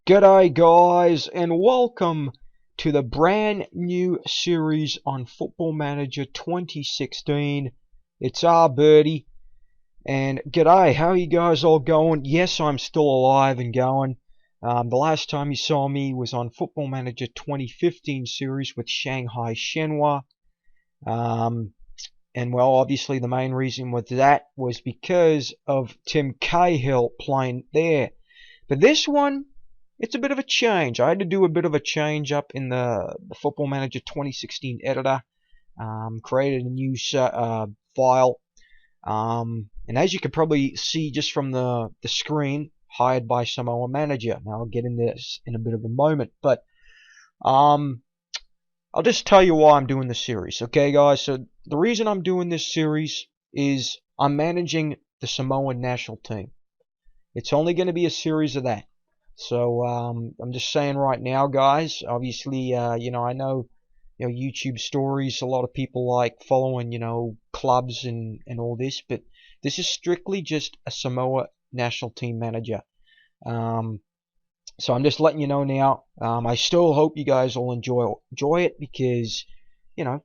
G'day guys and welcome to the brand new series on Football Manager 2016. It's our Birdie and g'day, how are you guys all going? Yes, I'm still alive and going. The last time you saw me was on Football Manager 2015 series with Shanghai Shenhua. And well, obviously the main reason with that was because of Tim Cahill playing there. But this one, it's a bit of a change. I had to do a bit of a change up in the Football Manager 2016 editor. Created a new file. And as you can probably see just from the screen, hired by Samoa Manager. Now I'll get into this in a bit of a moment. But I'll just tell you why I'm doing this series. Okay, guys? So the reason I'm doing this series is I'm managing the Samoan national team. It's only going to be a series of that. So I'm just saying right now, guys. Obviously, I know, YouTube stories. A lot of people like following, clubs and all this, but this is strictly just a Samoa national team manager. So I'm just letting you know now. I still hope you guys will enjoy it because,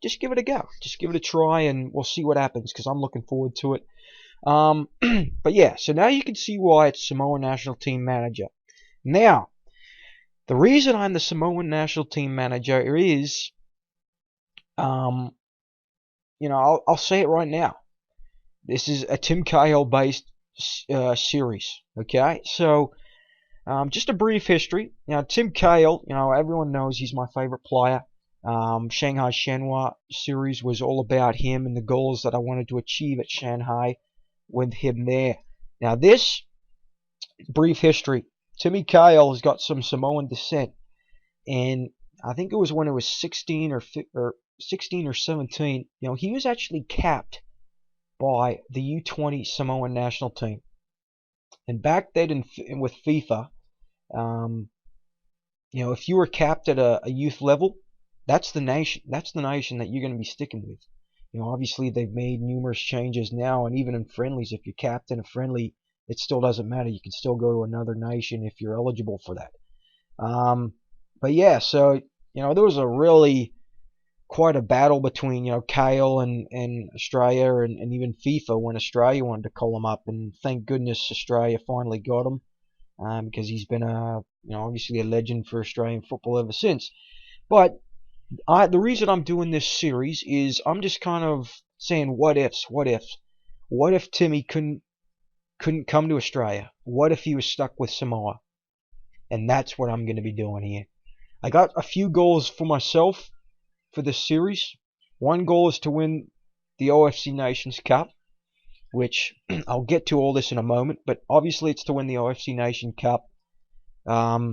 just give it a go. Just give it a try, and we'll see what happens because I'm looking forward to it. But yeah, so now you can see why it's Samoa national team manager. Now, the reason I'm the Samoan national team manager is, I'll say it right now. This is a Tim Cahill based series. Okay, so just a brief history. Now, Tim Cahill, everyone knows he's my favorite player. Shanghai Shenhua series was all about him and the goals that I wanted to achieve at Shanghai with him there. Now, this brief history. Timmy Cahill has got some Samoan descent, and I think it was when he was 16 or 17. He was actually capped by the U20 Samoan national team. And back then, with FIFA, if you were capped at a youth level, that's the nation. That's the nation that you're going to be sticking with. Obviously they've made numerous changes now, and even in friendlies, if you're capped in a friendly, it still doesn't matter. You can still go to another nation if you're eligible for that. But yeah, so there was a really quite a battle between Cahill and Australia and even FIFA when Australia wanted to call him up, and thank goodness Australia finally got him because he's been obviously a legend for Australian football ever since. But the reason I'm doing this series is I'm just kind of saying what ifs. What if Timmy couldn't come to Australia? What if he was stuck with Samoa? And that's what I'm going to be doing here. I got a few goals for myself for this series. One goal is to win the OFC Nations Cup, which I'll get to all this in a moment, but obviously it's to win the OFC Nation Cup. I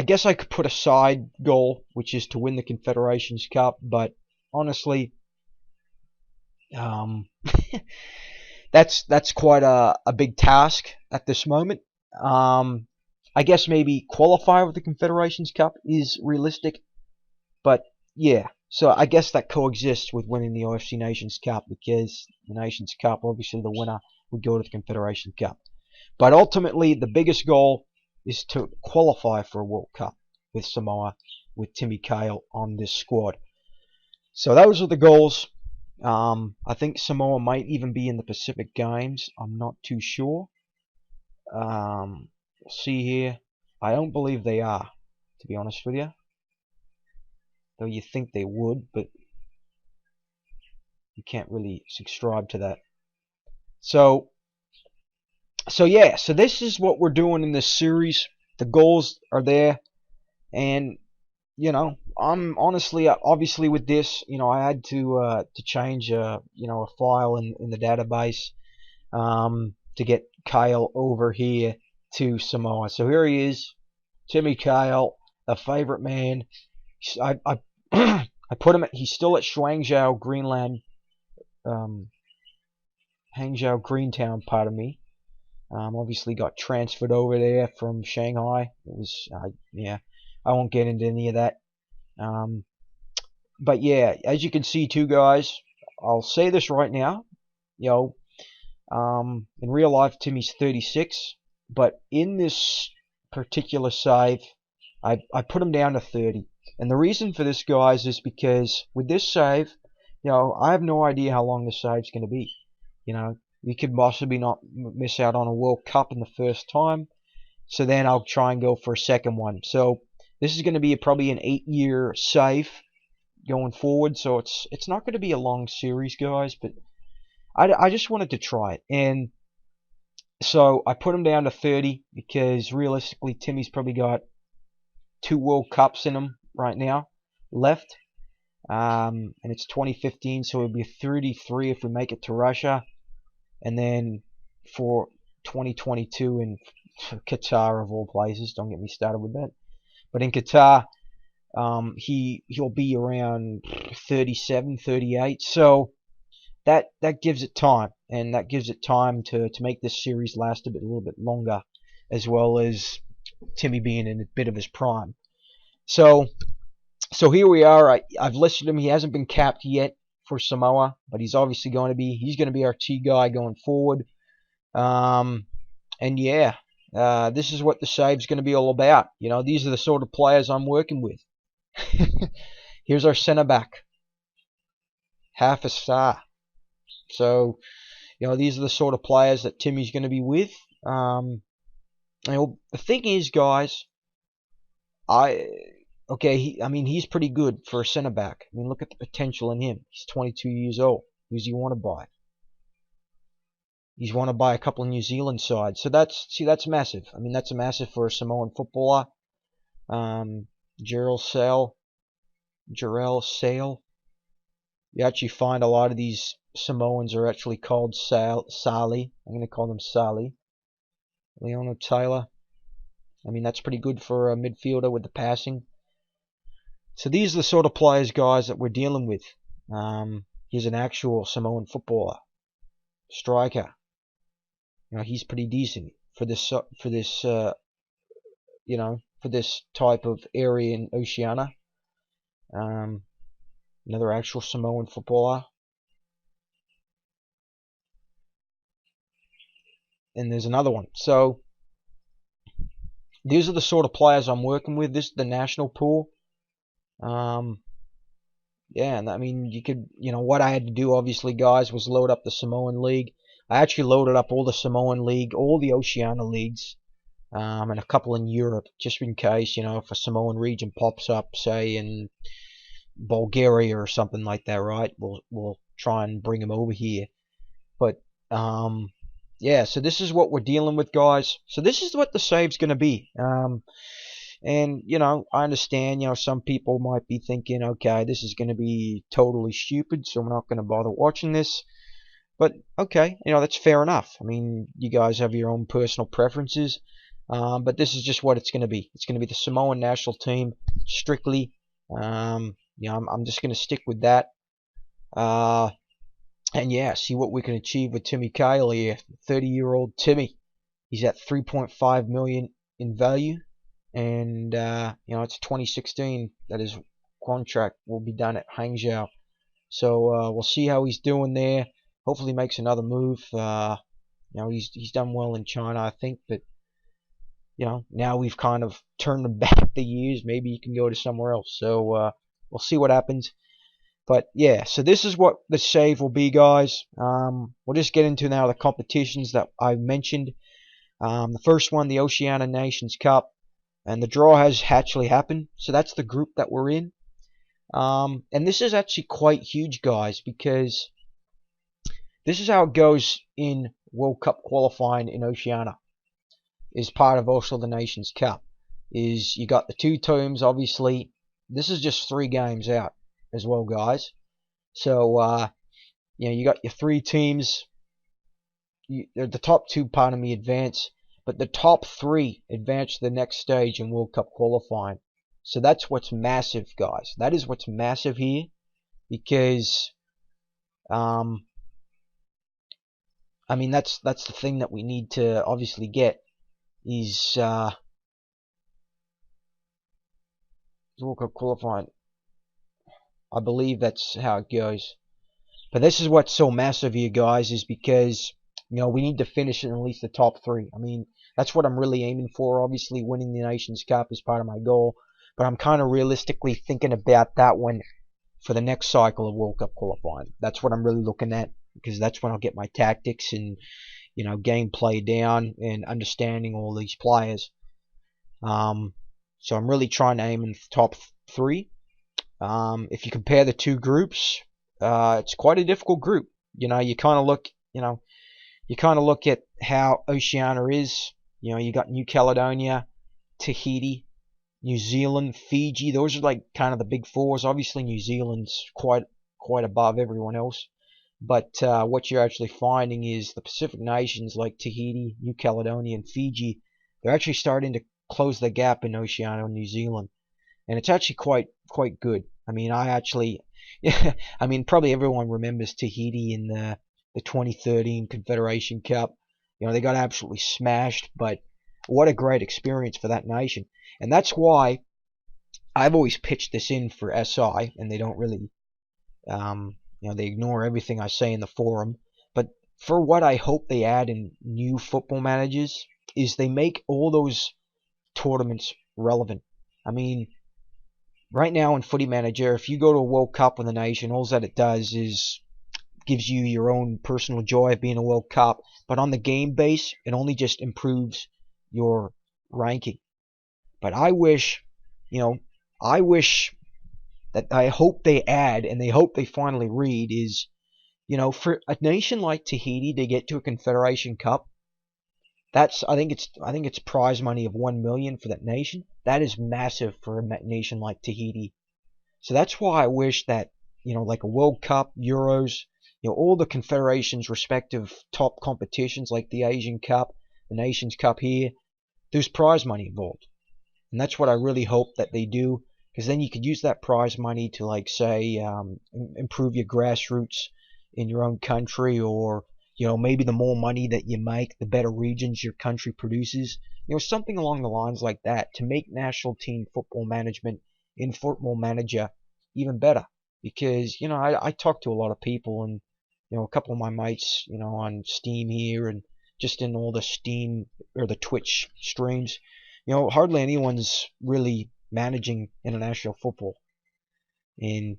guess I could put a side goal, which is to win the Confederations Cup, but honestly, that's quite a big task at this moment. I guess maybe qualify with the Confederations Cup is realistic, but yeah. So I guess that coexists with winning the OFC Nations Cup because the Nations Cup, obviously the winner would go to the Confederation Cup. But ultimately, the biggest goal is to qualify for a World Cup with Samoa, with Timmy Cahill on this squad. So those are the goals. I think Samoa might even be in the Pacific Games. I'm not too sure. We'll see here. I don't believe they are, to be honest with you. Though you think they would, but you can't really subscribe to that. So yeah, so this is what we're doing in this series. The goals are there, and I'm honestly, obviously with this, I had to change a file in the database to get Cahill over here to Samoa. So here he is, Timmy Cahill, a favorite man. I I put him. He's still at Shuangzhou, Greenland, Hangzhou, Greentown. Pardon me. Obviously got transferred over there from Shanghai. It was yeah. I won't get into any of that. But yeah, as you can see too, guys, I'll say this right now. In real life, Timmy's 36, but in this particular save, I put him down to 30. And the reason for this, guys, is because with this save, I have no idea how long this save's going to be. You could possibly not miss out on a World Cup in the first time. So then I'll try and go for a second one. So this is going to be probably an 8-year save going forward. So it's not going to be a long series, guys. But I just wanted to try it. And so I put him down to 30 because realistically Timmy's probably got 2 World Cups in him right now left. And it's 2015, so it'll be 33 if we make it to Russia. And then for 2022 in Qatar, of all places, don't get me started with that. But in Qatar, he'll be around 37, 38. So that gives it time, and that gives it time to make this series last a little bit longer, as well as Timmy being in a bit of his prime. So here we are. I've listed him. He hasn't been capped yet for Samoa, but he's obviously going to be. He's going to be our T guy going forward. And yeah, this is what the save's going to be all about. These are the sort of players I'm working with. Here's our centre back, half a star. So, these are the sort of players that Timmy's going to be with. The thing is, guys, he's pretty good for a centre back. I mean, look at the potential in him. He's 22 years old. Who's he want to buy? He's want to buy a couple of New Zealand sides. So that's massive. I mean, that's massive for a Samoan footballer. Jarrell Sale. You actually find a lot of these Samoans are actually called Sali. I'm going to call them Sali. Leona Taylor. I mean, that's pretty good for a midfielder with the passing. So these are the sort of players, guys, that we're dealing with. He's an actual Samoan footballer, striker. He's pretty decent for this type of area in Oceania. Another actual Samoan footballer. And there's another one. So these are the sort of players I'm working with. This is the national pool. Yeah, and I mean, you could, what I had to do, obviously, guys, was load up the Samoan League. I actually loaded up all the Samoan League, all the Oceania leagues, and a couple in Europe, just in case, if a Samoan region pops up, say in Bulgaria or something like that, right? We'll try and bring them over here. But yeah, so this is what we're dealing with, guys. So this is what the save's going to be. And, I understand, some people might be thinking, okay, this is going to be totally stupid, so we're not going to bother watching this. But, okay, that's fair enough. I mean, you guys have your own personal preferences. But this is just what it's going to be. It's going to be the Samoan national team, strictly. I'm just going to stick with that. And yeah, see what we can achieve with Timmy Cahill here. 30-year-old Timmy. He's at 3.5 million in value. And, it's 2016 that his contract will be done at Hangzhou. So, we'll see how he's doing there. Hopefully makes another move. He's done well in China, I think. But, now we've kind of turned him back the years. Maybe he can go to somewhere else. So, we'll see what happens. But, yeah, so this is what the save will be, guys. We'll just get into now the competitions that I mentioned. The first one, the Oceania Nations Cup. And the draw has actually happened. So that's the group that we're in. And this is actually quite huge, guys, because this is how it goes in World Cup qualifying in Oceania. Is part of also the Nations Cup. Is you got the 2 teams, obviously. This is just 3 games out as well, guys. So, you got your 3 teams. The top 2, pardon me, advance. But the top 3 advance to the next stage in World Cup qualifying. So that's what's massive, guys. That is what's massive here. Because, I mean, that's the thing that we need to obviously get. Is World Cup qualifying. I believe that's how it goes. But this is what's so massive here, guys, is because We need to finish in at least the top three. I mean, that's what I'm really aiming for. Obviously, winning the Nations Cup is part of my goal, but I'm kind of realistically thinking about that one for the next cycle of World Cup qualifying. That's what I'm really looking at, because that's when I'll get my tactics and gameplay down and understanding all these players. So I'm really trying to aim in the top three. If you compare the two groups, it's quite a difficult group. You kind of look, at how Oceania is. You got New Caledonia, Tahiti, New Zealand, Fiji. Those are like kind of the big fours. Obviously, New Zealand's quite above everyone else. But what you're actually finding is the Pacific nations like Tahiti, New Caledonia, and Fiji, they're actually starting to close the gap in Oceania and New Zealand, and it's actually quite good. I mean, I mean, probably everyone remembers Tahiti in the 2013 Confederation Cup. They got absolutely smashed, but what a great experience for that nation. And that's why I've always pitched this in for SI, and they don't really, they ignore everything I say in the forum. But for what I hope they add in new football managers is they make all those tournaments relevant. I mean, right now in Footy Manager, if you go to a World Cup with a nation, all that it does is gives you your own personal joy of being a World Cup. But on the game base, it only just improves your ranking. But I wish that I hope they add, and they hope they finally read, is, for a nation like Tahiti to get to a Confederation Cup, I think it's prize money of 1 million for that nation. That is massive for a nation like Tahiti. So that's why I wish that, like a World Cup, Euros, all the confederations' respective top competitions like the Asian Cup, the Nations Cup here, there's prize money involved. And that's what I really hope that they do, because then you could use that prize money to, like, say, improve your grassroots in your own country, or maybe the more money that you make, the better regions your country produces. Something along the lines like that, to make national team football management in Football Manager even better. Because I talk to a lot of people, and a couple of my mates, on Steam here, and just in all the Steam or the Twitch streams, hardly anyone's really managing international football. And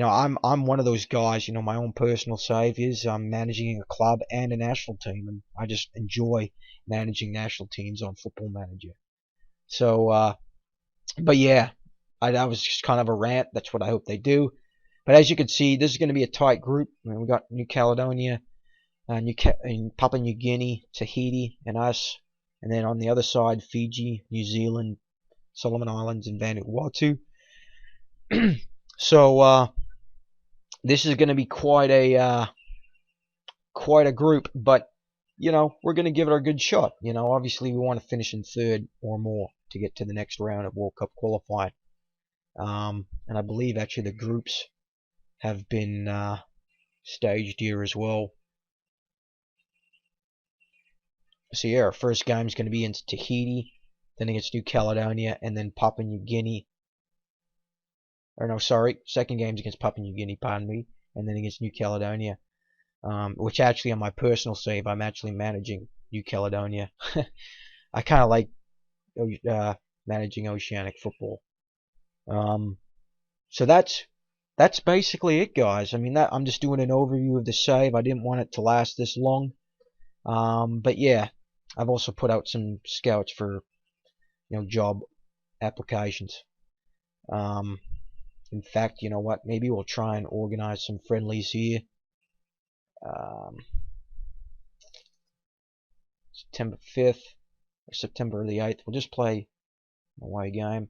I'm one of those guys. My own personal save is I'm managing a club and a national team, and I just enjoy managing national teams on Football Manager. So, but yeah, that was just kind of a rant. That's what I hope they do. But as you can see, this is going to be a tight group. We got New Caledonia, Papua New Guinea, Tahiti, and us. And then on the other side, Fiji, New Zealand, Solomon Islands, and Vanuatu. So this is going to be quite a group, but we're going to give it a good shot. Obviously we want to finish in third or more to get to the next round of World Cup qualifying. And I believe actually the groups have been staged here as well. So yeah, our first game is going to be in Tahiti, then against New Caledonia, and then Papua New Guinea. Or no, sorry, second game's against Papua New Guinea, pardon me, and then against New Caledonia. Which actually on my personal save, I'm actually managing New Caledonia. I kind of like managing oceanic football. So that's basically it, guys. I mean, I'm just doing an overview of the save. I didn't want it to last this long. But yeah, I've also put out some scouts for job applications. In fact, you know what? Maybe we'll try and organize some friendlies here. September 5th or September the 8th. We'll just play an away game.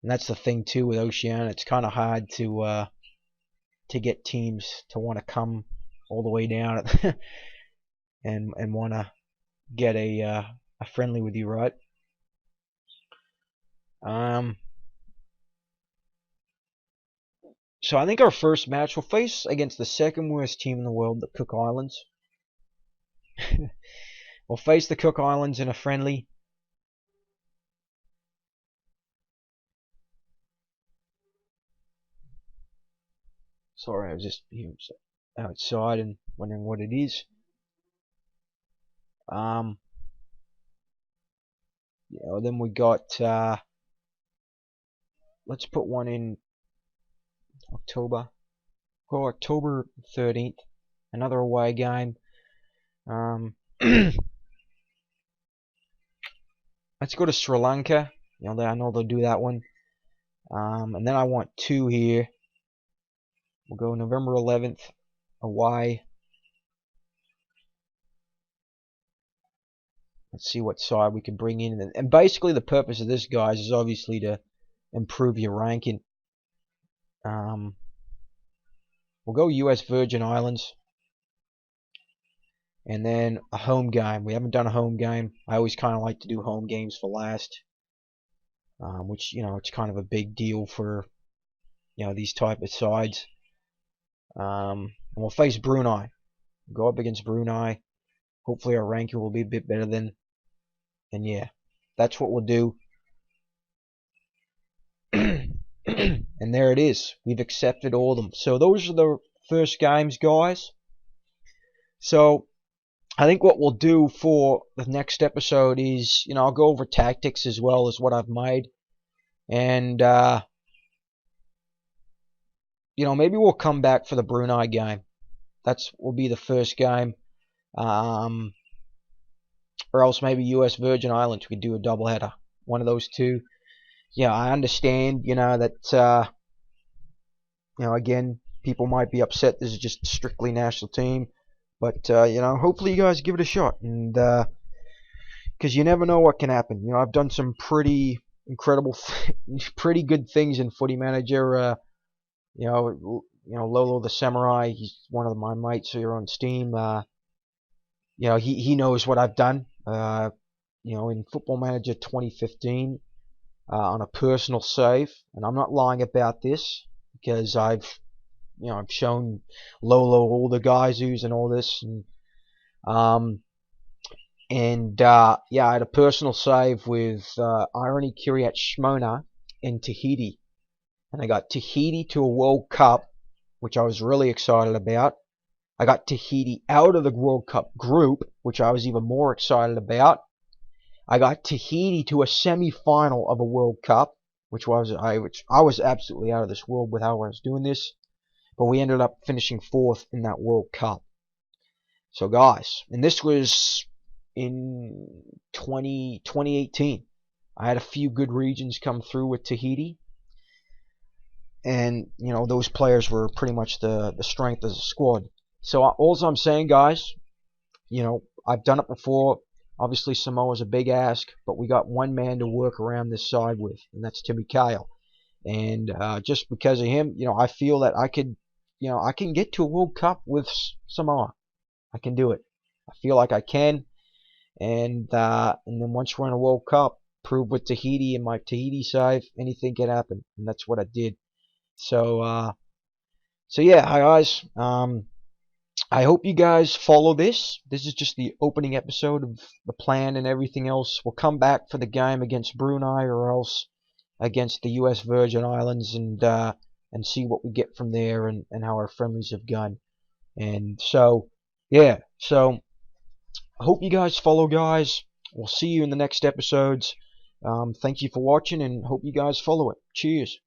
And that's the thing too with Oceania. It's kind of hard to get teams to want to come all the way down and want to get a friendly with you, right? So I think our first match will face against the second worst team in the world, the Cook Islands. We'll face the Cook Islands in a friendly. Sorry, I was just outside and wondering what it is. Um, then we got let's put one in October. Go October 13th, another away game. Let's go to Sri Lanka. I know they'll do that one. And then I want two here. We'll go November 11th away. Let's see what side we can bring in. And basically the purpose of this, guys, is obviously to improve your ranking. We'll go US Virgin Islands. And then a home game. We haven't done a home game. I always kind of like to do home games for last. Which, it's kind of a big deal for, these type of sides. And we'll face Brunei. Go up against Brunei. Hopefully our ranking will be a bit better than. And yeah, that's what we'll do. And there it is. We've accepted all of them. So those are the first games, guys. So I think what we'll do for the next episode is, I'll go over tactics as well as what I've made. And, maybe we'll come back for the Brunei game. Will be the first game. Or else maybe US Virgin Islands. We could do a doubleheader. One of those two. Yeah, I understand, that, again, people might be upset. This is just a strictly national team. But, hopefully you guys give it a shot. And, because you never know what can happen. I've done some pretty incredible, pretty good things in Footy Manager. Lolo the Samurai, he's one of my mates here on Steam. He knows what I've done. In Football Manager 2015, on a personal save, and I'm not lying about this because I've shown Lolo all the Gaizus and all this, and I had a personal save with Irony Kiryat Shmona in Tahiti, and I got Tahiti to a World Cup, which I was really excited about. I got Tahiti out of the World Cup group, which I was even more excited about. I got Tahiti to a semi-final of a World Cup, which I was absolutely out of this world with how I was doing this. But we ended up finishing 4th in that World Cup. So guys, and this was in 2018. I had a few good regions come through with Tahiti. And, those players were pretty much the strength of the squad. So all I'm saying, guys, I've done it before. Obviously, Samoa's a big ask, but we got one man to work around this side with, and that's Timmy Kyle. And just because of him, I feel that I can get to a World Cup with Samoa. I can do it. I feel like I can. And then once we're in a World Cup, prove with Tahiti and my Tahiti save, anything can happen. And that's what I did. So yeah, hi guys. I hope you guys follow this. This is just the opening episode of the plan, and everything else will come back for the game against Brunei or else against the US Virgin Islands, and see what we get from there, and how our friendlies have gone. And so, yeah. So, I hope you guys follow, guys. We'll see you in the next episodes. Thank you for watching, and hope you guys follow it. Cheers.